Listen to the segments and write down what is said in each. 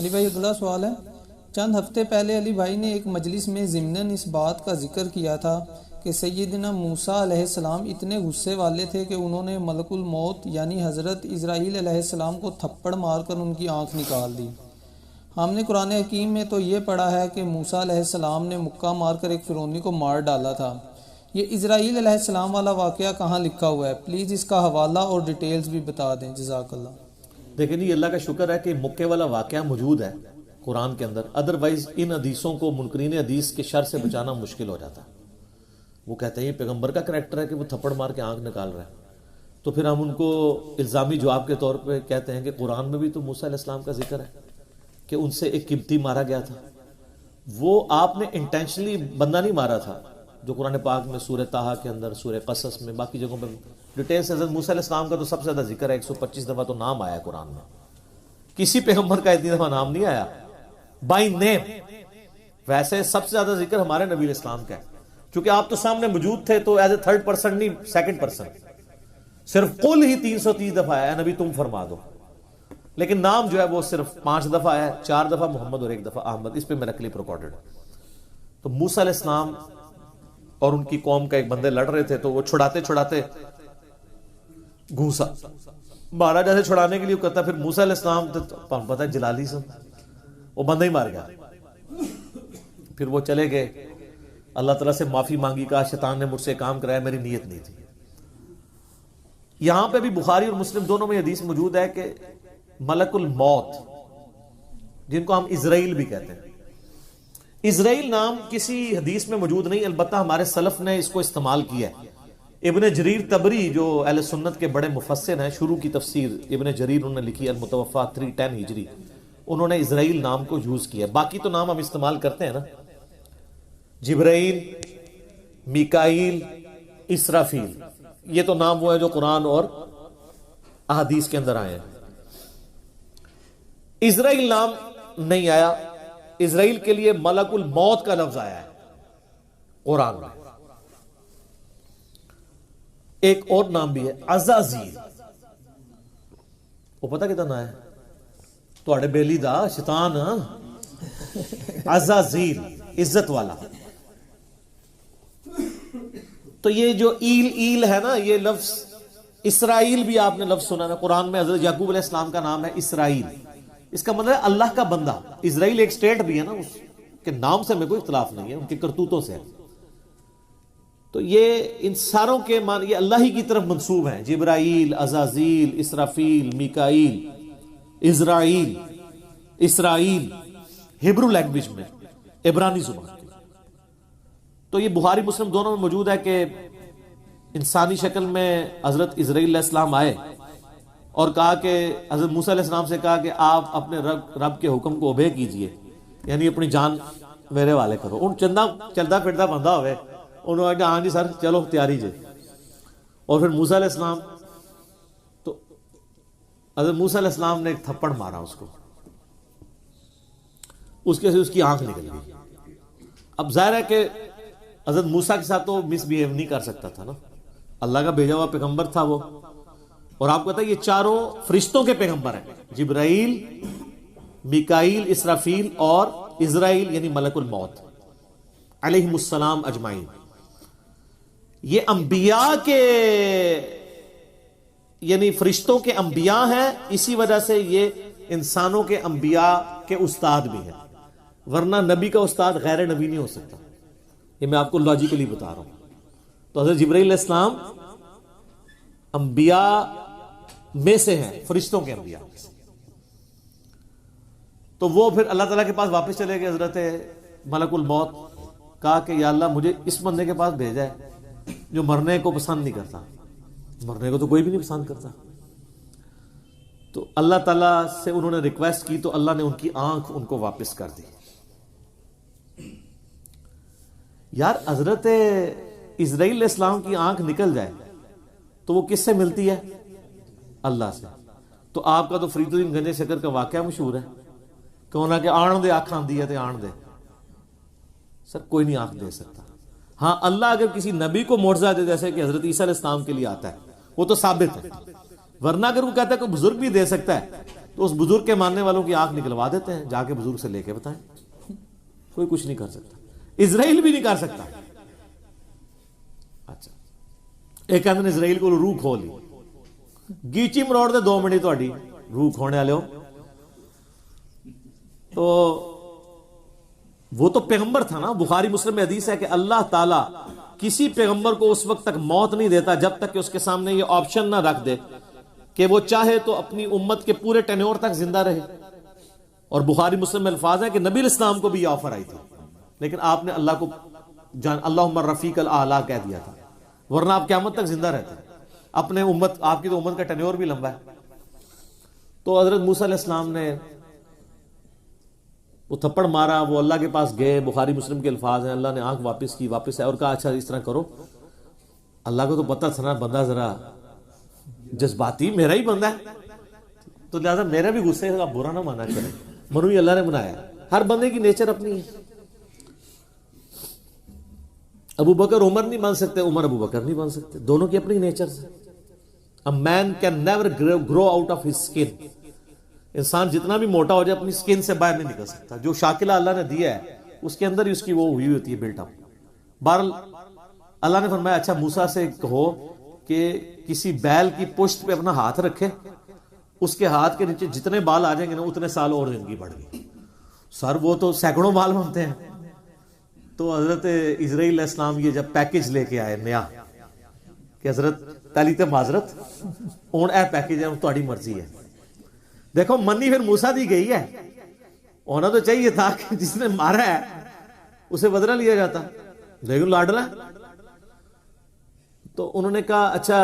علی بھائی اگلا سوال ہے، چند ہفتے پہلے علی بھائی نے ایک مجلس میں ضمناً اس بات کا ذکر کیا تھا کہ سیدنا موسیٰ علیہ السلام اتنے غصے والے تھے کہ انہوں نے ملک الموت یعنی حضرت اسرائیل علیہ السلام کو تھپڑ مار کر ان کی آنکھ نکال دی۔ ہم نے قرآن حکیم میں تو یہ پڑھا ہے کہ موسیٰ علیہ السلام نے مکہ مار کر ایک فرعونی کو مار ڈالا تھا۔ یہ اسرائیل علیہ السلام والا واقعہ کہاں لکھا ہوا ہے؟ پلیز اس کا حوالہ اور ڈیٹیلز بھی بتا دیں، جزاک اللہ۔ دیکھیں جی، اللہ کا شکر ہے کہ مکے والا واقعہ موجود ہے قرآن کے اندر، ادروائز ان حدیثوں کو منکرین حدیث کے شر سے بچانا مشکل ہو جاتا ہے۔ وہ کہتے ہیں یہ پیغمبر کا کریکٹر ہے کہ وہ تھپڑ مار کے آنکھ نکال رہا ہے، تو پھر ہم ان کو الزامی جواب کے طور پہ کہتے ہیں کہ قرآن میں بھی تو موسیٰ علیہ السلام کا ذکر ہے کہ ان سے ایک قبطی مارا گیا تھا۔ وہ آپ نے انٹینشنلی بندہ نہیں مارا تھا، جو قرآن پاک میں سورہ طٰہٰ کے اندر، سورہ قصص میں، باقی جگہوں پہ ڈیٹیل سے حضرت موسیٰ علیہ السلام کا تو سب سے زیادہ ذکر ہے، 125 دفعہ تو نام آیا ہے قرآن میں۔ کسی پیغمبر کا اتنی دفعہ نام نہیں آیا بائی نیم۔ ویسے سب سے زیادہ ذکر ہمارے نبی علیہ السلام کا ہے، چونکہ آپ تو سامنے موجود تھے تو ایز اے تھرڈ پرسن نہیں، سیکنڈ پرسن، صرف قل ہی 330 دفعہ آیا نبی تم فرما دو، لیکن نام جو ہے وہ صرف 5 دفعہ آیا، 4 دفعہ محمد اور 1 دفعہ احمد، اس پہ میرا کلپ ریکارڈڈ ہے۔ تو موسیٰ علیہ السلام اور ان کی قوم کا ایک بندے لڑ رہے تھے، تو وہ چھڑاتے چھڑاتے گھوسا مارا، جیسے چھڑانے کے لیے وہ کہتا، پھر موسیٰ علیہ السلام تو پتہ ہے جلالی سے وہ بندہ ہی مار گیا۔ پھر وہ چلے گئے، اللہ تعالیٰ سے معافی مانگی، کہا شیطان نے مجھ سے کام کرایا، میری نیت نہیں تھی۔ یہاں پہ بھی بخاری اور مسلم دونوں میں حدیث موجود ہے کہ ملک الموت، جن کو ہم اسرائیل بھی کہتے ہیں، اسرائیل نام کسی حدیث میں موجود نہیں، البتہ ہمارے سلف نے اس کو استعمال کیا ہے۔ ابن جریر طبری جو اہل سنت کے بڑے مفسر ہیں، شروع کی تفسیر ابن جریر انہوں نے لکھی المتوفا 310 ہجری، انہوں نے اسرائیل نام کو یوز کیا۔ باقی تو نام ہم استعمال کرتے ہیں نا، جبرائیل، میکائیل، اسرافیل، یہ تو نام وہ ہے جو قرآن اور احادیث کے اندر آئے ہیں۔ اسرائیل نام نہیں آیا، اسرائیل کے لیے ملک الموت کا لفظ آیا ہے قرآن میں۔ ایک اور نام بھی ہے عزازیل، وہ پتہ کتنا ہے تھوڑے بیلی دا شیطان، عزازیل عزت والا۔ تو یہ جو ایل ہے نا، یہ لفظ اسرائیل بھی آپ نے لفظ سنا نا قرآن میں، حضرت یعقوب علیہ السلام کا نام ہے اسرائیل، اس کا مطلب ہے اللہ کا بندہ۔ اسرائیل ایک سٹیٹ بھی ہے نا، اس کے نام سے ہمیں کوئی اختلاف نہیں ہے، ان کے کرتوتوں سے ہے۔ تو یہ ان ساروں کے معنی یہ اللہ ہی کی طرف منسوب ہیں، جبرائیل، عزازیل، اسرافیل، میکائیل، اسرائیل، اسرائیل، ہیبرو لینگویج میں، عبرانی زبان کی۔ تو یہ بخاری مسلم دونوں میں موجود ہے کہ انسانی شکل میں حضرت اسرائیل علیہ السلام آئے اور کہا کہ حضرت موسیٰ علیہ السلام سے کہا کہ آپ اپنے رب کے حکم کو اوبے کیجئے، یعنی اپنی جان میرے والے کرو۔ ان چلتا پھرتا بندہ ہوئے، انہوں نے کہا ہاں جی سر چلو تیاری جے۔ اور پھر موسیٰ علیہ السلام، تو حضرت موسیٰ علیہ السلام نے ایک تھپڑ مارا اس کو، اس کے سے اس کی آنکھ نکل گئی۔ اب ظاہر ہے کہ حضرت موسیٰ کے ساتھ تو مس بیہیو نہیں کر سکتا تھا نا، اللہ کا بھیجا ہوا پیغمبر تھا وہ، اور آپ کو پتہ ہے یہ چاروں فرشتوں کے پیغمبر ہیں، جبرائیل، میکائیل، اسرافیل اور اسرائیل یعنی ملک الموت علیہم السلام اجمعین۔ یہ انبیاء کے یعنی فرشتوں کے انبیاء ہیں، اسی وجہ سے یہ انسانوں کے انبیاء کے استاد بھی ہیں، ورنہ نبی کا استاد غیر نبی نہیں ہو سکتا۔ یہ میں آپ کو لاجیکلی بتا رہا ہوں۔ تو حضرت جبرائیل علیہ السلام انبیاء میں سے ہیں، فرشتوں کے انبیاء میں سے۔ تو وہ پھر اللہ تعالیٰ کے پاس واپس چلے گئے، حضرت ملک الموت، کہا کہ یا اللہ مجھے اس بندے کے پاس بھیجا ہے جو مرنے کو پسند نہیں کرتا، مرنے کو تو کوئی بھی نہیں پسند کرتا۔ تو اللہ تعالیٰ سے انہوں نے ریکویسٹ کی تو اللہ نے ان کی آنکھ ان کو واپس کر دی۔ یار حضرت اسرائیل علیہ السلام کی آنکھ نکل جائے تو وہ کس سے ملتی ہے؟ اللہ سے۔ تو آپ کا تو فرید الدین گنج شکر کا واقعہ مشہور ہے، کہنا کہ آن دے آنکھ آندی ہے تے آن دے۔ سر کوئی نہیں آنکھ دے سکتا، ہاں اللہ اگر کسی نبی کو معجزہ دے جیسے کہ حضرت عیسیٰ علیہ السلام کے لیے آتا ہے وہ تو ثابت ہے، ورنہ اگر وہ کہتا ہے کوئی بزرگ بھی دے سکتا ہے تو اس بزرگ کے ماننے والوں کی آنکھ نکلوا دیتے ہیں، جا کے بزرگ سے لے کے بتائیں. کوئی کچھ نہیں کر سکتا، اسرائیل بھی نہیں کر سکتا. اچھا ایک آدمی نے اسرائیل کو روح کھو لی، گیچی مروڑ دے 2 منٹ تہاڈی روح کھونے والے ہو. تو وہ تو پیغمبر تھا نا. بخاری مسلم میں حدیث ہے کہ اللہ تعالیٰ کسی پیغمبر کو اس وقت تک موت نہیں دیتا جب تک کہ اس کے سامنے یہ آپشن نہ رکھ دے کہ وہ چاہے تو اپنی امت کے پورے ٹینیور تک زندہ رہے. اور بخاری مسلم میں الفاظ ہے کہ نبی الاسلام کو بھی یہ آفر آئی تھی، لیکن آپ نے اللہ کو اللہم رفیق الاعلیٰ کہہ دیا تھا، ورنہ آپ قیامت تک زندہ رہتے. اپنے امت، آپ کی تو امت کا ٹینیور بھی لمبا ہے. تو حضرت موسیٰ علیہ السلام نے وہ تھپڑ مارا، وہ اللہ کے پاس گئے. بخاری مسلم کے الفاظ ہیں، اللہ نے آنکھ واپس کی، واپس ہے اور کہا اچھا اس طرح کرو. اللہ کو تو پتہ تھا نا بندہ ذرا جذباتی، میرا ہی بندہ ہے، تو لہٰذا میرا بھی غصے کا برا نہ مانا کرے. منو ہی اللہ نے بنایا، ہر بندے کی نیچر اپنی ہے. ابو بکر عمر نہیں بن سکتے، عمر ابو بکر نہیں بن سکتے، دونوں کی اپنی نیچر ہے. A man can never grow out of his skin. انسان جتنا بھی موٹا ہو جائے اپنی سکن سے باہر نہیں نکل سکتا. جو شاکلہ اللہ نے دیا ہے اس کے اندر ہی اس کی وہ ہوئی ہوتی ہے بلٹ اپ. بہرحال اللہ نے فرمایا اچھا موسیٰ سے کہو کہ کسی بیل کی پشت پہ اپنا ہاتھ رکھے، اس کے ہاتھ کے نیچے جتنے بال آ جائیں گے نا اتنے سال اور زندگی بڑھ گئی. سر وہ تو سینکڑوں بال بنتے ہیں. تو حضرت اسرائیل علیہ السلام یہ جب پیکج لے کے آئے نیا کہ حضرت تعالی تے معذرت ہن اے پیکج ہے تہاڈی مرضی ہے. دیکھو منی پھر موسیٰ دی گئی ہے، ہونا تو چاہیے تھا کہ جس نے مارا ہے اسے بدلہ لیا جاتا، لیکن لاڈلا. تو انہوں نے کہا اچھا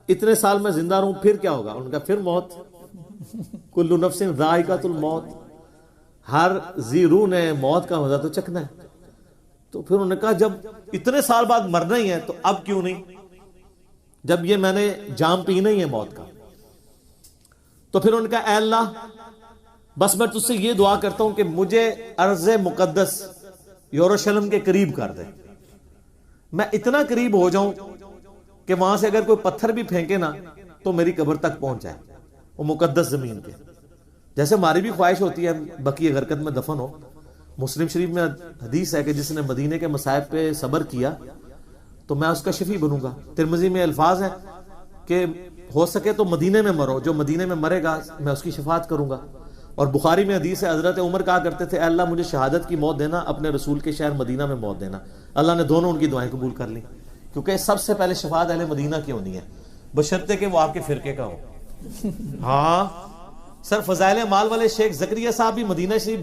اتنے سال میں زندہ رہوں پھر کیا ہوگا؟ انہوں نے کہا پھر موت. کل نفس ذائقۃ الموت، ہر ذی روح نے موت کا مزہ تو چکھنا ہے. تو پھر انہوں نے کہا جب اتنے سال بعد مرنا ہی ہے تو اب کیوں نہیں، جب یہ میں نے جام پینا ہی ہے موت کا. تو پھر انہوں نے کہا اے اللہ بس میں تجھ سے یہ دعا کرتا ہوں کہ مجھے ارض مقدس یروشلم کے قریب کر دے، میں اتنا قریب ہو جاؤں کہ وہاں سے اگر کوئی پتھر بھی پھینکے نا تو میری قبر تک پہنچ جائے، وہ مقدس زمین پہ. جیسے ہماری بھی خواہش ہوتی ہے بقیع غرقد میں دفن ہو. مسلم شریف میں حدیث ہے کہ جس نے مدینے کے مصائب پہ صبر کیا تو میں اس کا شفیع بنوں گا. ترمذی میں الفاظ ہیں کہ ہو سکے تو مدینے میں مرو، جو مدینے میں مرے گا میں اس کی شفاعت کروں گا. اور بخاری میں حدیث ہے حضرت عمر کہا کرتے تھے اے اللہ مجھے شہادت کی موت دینا، اپنے رسول کے شہر مدینہ میں موت دینا. اللہ نے دونوں ان کی دعائیں قبول کر لی، کیونکہ سب سے پہلے شفاعت اہل مدینہ کی ہونی ہے، بشرطے کہ وہ آپ کے فرقے کا ہو. ہاں سر فضائل مال والے شیخ زکریا صاحب بھی مدینہ شریف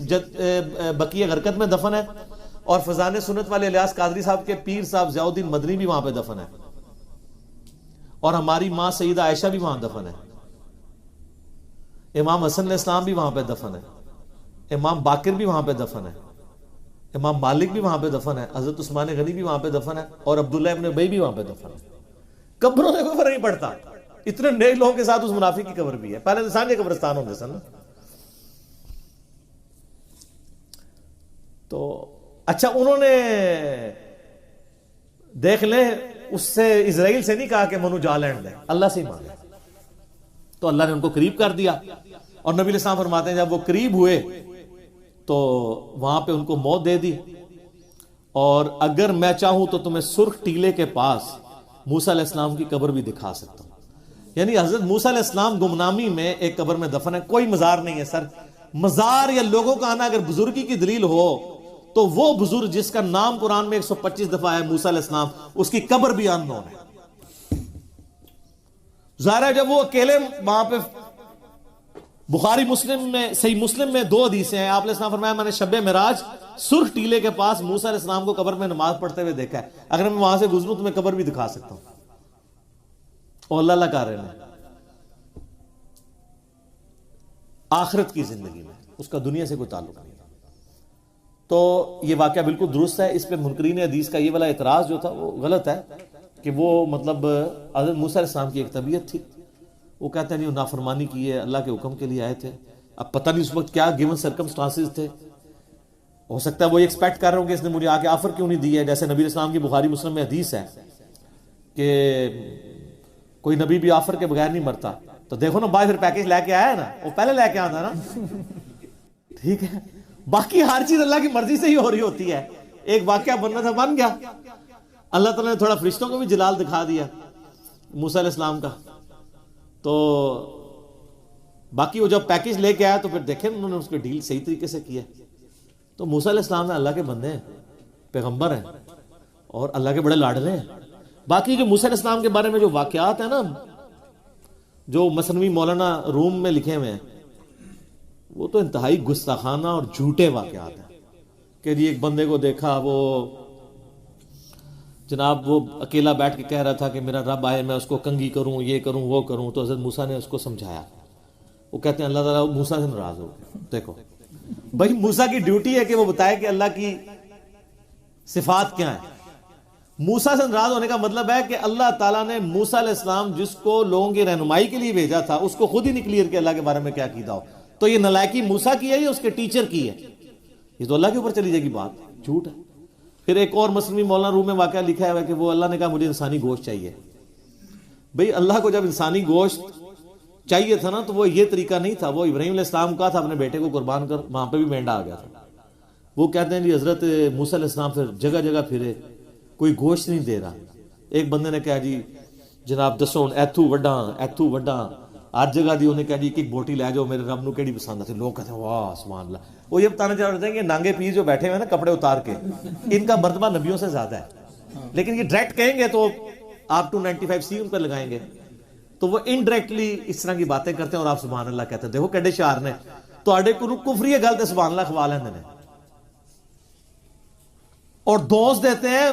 بقیع غرقد میں دفن ہے، اور فضان سنت والے الیاس قادری صاحب کے پیر صاحب ضیاء الدین مدنی بھی وہاں پہ دفن ہے، اور ہماری ماں سیدہ عائشہ بھی وہاں دفن ہے، امام حسن علیہ السلام بھی وہاں پہ دفن ہے، امام باقر بھی وہاں پہ دفن ہے، امام مالک بھی وہاں پہ دفن ہے، حضرت عثمان غنی بھی وہاں پہ دفن ہے، اور عبداللہ ابن ابی بھی وہاں پہ دفن ہے. قبروں سے کوئی فرق نہیں پڑتا، اتنے نیک لوگوں کے ساتھ اس منافق کی قبر بھی ہے. پہلے انسان کے قبرستان ہوتے سن. تو اچھا انہوں نے دیکھ لیں اس سے اسرائیل سے نہیں کہا کہ منو جا لینڈ دے، اللہ سے ہی مانگا. تو اللہ نے ان کو قریب کر دیا، اور نبی علیہ السلام فرماتے ہیں جب وہ قریب ہوئے تو وہاں پہ ان کو موت دے دی. اور اگر میں چاہوں تو تمہیں سرخ ٹیلے کے پاس موسیٰ علیہ السلام کی قبر بھی دکھا سکتا ہوں. یعنی حضرت موسیٰ علیہ السلام گمنامی میں ایک قبر میں دفن ہے، کوئی مزار نہیں ہے. سر مزار یا لوگوں کا آنا اگر بزرگی کی دلیل ہو تو وہ بزرگ جس کا نام قرآن میں 125 دفعہ ہے موسیٰ علیہ السلام، اس کی قبر بھی اننون ہے. ظاہر ہے جب وہ اکیلے وہاں پہ، بخاری مسلم میں صحیح مسلم میں 2 حدیثیں ہیں، آپ علیہ السلام فرمایا میں نے شب معراج سرخ ٹیلے کے پاس موسیٰ علیہ السلام کو قبر میں نماز پڑھتے ہوئے دیکھا ہے، اگر میں وہاں سے گزروں تو میں قبر بھی دکھا سکتا ہوں. اور اللہ کر رہے ہیں آخرت کی زندگی میں، اس کا دنیا سے کوئی تعلق نہیں. تو یہ واقعہ بالکل درست ہے. اس پہ منکرین حدیث کا یہ والا اعتراض جو تھا وہ غلط ہے کہ وہ مطلب حضرت موسیٰ علیہ السلام کی ایک طبیعت تھی، وہ کہتے ہیں نہیں نافرمانی کی ہے، اللہ کے حکم کے لیے آئے تھے. اب پتہ نہیں اس وقت کیا گیون سرکمسٹانسز تھے، ہو سکتا ہے وہ یہ ایکسپیکٹ کر رہے ہوں کہ اس نے مجھے آگے آفر کیوں نہیں دی ہے. جیسے نبی علیہ السلام کی بخاری مسلم میں حدیث ہے کہ کوئی نبی بھی آفر کے بغیر نہیں مرتا. تو دیکھو نا بھائی پھر پیکج لے کے آیا ہے نا, وہ پہلے لے کے آنا نا. ٹھیک ہے, باقی ہر چیز اللہ کی مرضی سے ہی ہو رہی ہوتی ہے. ایک واقعہ بننا تھا, بن گیا. اللہ تعالیٰ نے تھوڑا فرشتوں کو بھی جلال دکھا دیا موسیٰ علیہ السلام کا. تو باقی وہ جب پیکج لے کے آیا تو پھر دیکھیں انہوں نے اس کو ڈیل صحیح طریقے سے کیا. تو موسیٰ علیہ السلام نے اللہ کے بندے ہیں, پیغمبر ہیں, اور اللہ کے بڑے لاڈلے ہیں. باقی جو موسیٰ علیہ السلام کے بارے میں جو واقعات ہیں نا, جو مثنوی مولانا روم میں لکھے ہوئے ہیں, وہ تو انتہائی گستاخانہ اور جھوٹے واقعات ہیں. کہ جی ایک بندے کو دیکھا, وہ جناب وہ اکیلا بیٹھ کے کہہ رہا تھا کہ میرا رب آئے, میں اس کو کنگھی کروں, یہ کروں, وہ کروں. تو حضرت موسیٰ نے اس کو سمجھایا. وہ کہتے ہیں اللہ تعالیٰ موسیٰ سے ناراض ہو گئے. دیکھو بھائی موسیٰ کی ڈیوٹی ہے کہ وہ بتائے کہ اللہ کی صفات کیا ہیں. موسیٰ سے ناراض ہونے کا مطلب ہے کہ اللہ تعالیٰ نے موسیٰ علیہ السلام جس کو لوگوں کی رہنمائی کے لیے بھیجا تھا, اس کو خود ہی نہیں کلیئر کہ اللہ کے بارے میں کیا عقیدہ ہو. تو یہ نلائکی موسیٰ کی ہے یا اس کے ٹیچر کی ہے؟ یہ تو اللہ کے اوپر چلی جائے گی بات, جھوٹ ہے. پھر ایک اور مثنوی مولانا روم میں واقعہ لکھا ہے کہ وہ اللہ نے کہا مجھے انسانی گوشت چاہیے. بھئی اللہ کو جب انسانی گوشت چاہیے تھا نا, تو وہ یہ طریقہ نہیں تھا. وہ ابراہیم علیہ السلام کا تھا, اپنے بیٹے کو قربان کر, وہاں پہ بھی مینڈا آ گیا تھا. وہ کہتے ہیں جی حضرت موسیٰ علیہ السلام پھر جگہ جگہ پھرے, کوئی گوشت نہیں دے رہا. ایک بندے نے کہا جی جناب دسو ایتھو وڈاں ہر جگہ دی. انہیں کہا جی ایک بوٹی لے جاؤ, میرے رب نو کیڑی پسند ہے. لوگ کہتے ہیں واہ سبحان اللہ. وہ یہ بتانا چاہ رہے ہیں کہ نانگے پیر جو بیٹھے ہوئے ہیں نا کپڑے اتار کے, ان کا مرتبہ نبیوں سے زیادہ ہے. لیکن یہ ڈائریکٹ کہیں گے تو آپ 295C ان پر لگائیں گے, تو وہ انڈائریکٹلی اس طرح کی باتیں کرتے ہیں اور آپ سبحان اللہ کہتے ہیں. دیکھو کیڈے شعار نے تواڈے کو کفری گل تے سبحان اللہ کھوا لیندے نے, اور دوست دیتے ہیں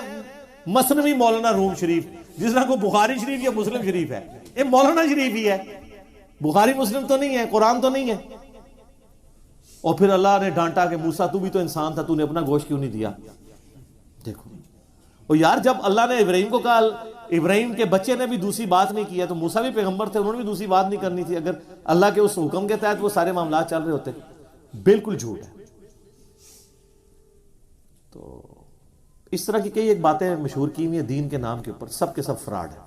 مثنوی مولانا روم شریف, جس طرح کو بخاری شریف یا مسلم شریف ہے. یہ مولانا شریف ہی ہے, بخاری مسلم تو نہیں ہے, قرآن تو نہیں ہے. اور پھر اللہ نے ڈانٹا کہ موسیٰ تو بھی تو انسان تھا, تو نے اپنا گوشت کیوں نہیں دیا. دیکھو اور یار جب اللہ نے ابراہیم کو کہا, ابراہیم کے بچے نے بھی دوسری بات نہیں کی ہے, تو موسیٰ بھی پیغمبر تھے, انہوں نے بھی دوسری بات نہیں کرنی تھی. اگر اللہ کے اس حکم کے تحت وہ سارے معاملات چل رہے ہوتے. بالکل جھوٹ ہے. تو اس طرح کی کئی ایک باتیں مشہور کی ہوئی ہیں دین کے نام کے اوپر, سب کے سب فراڈ ہے.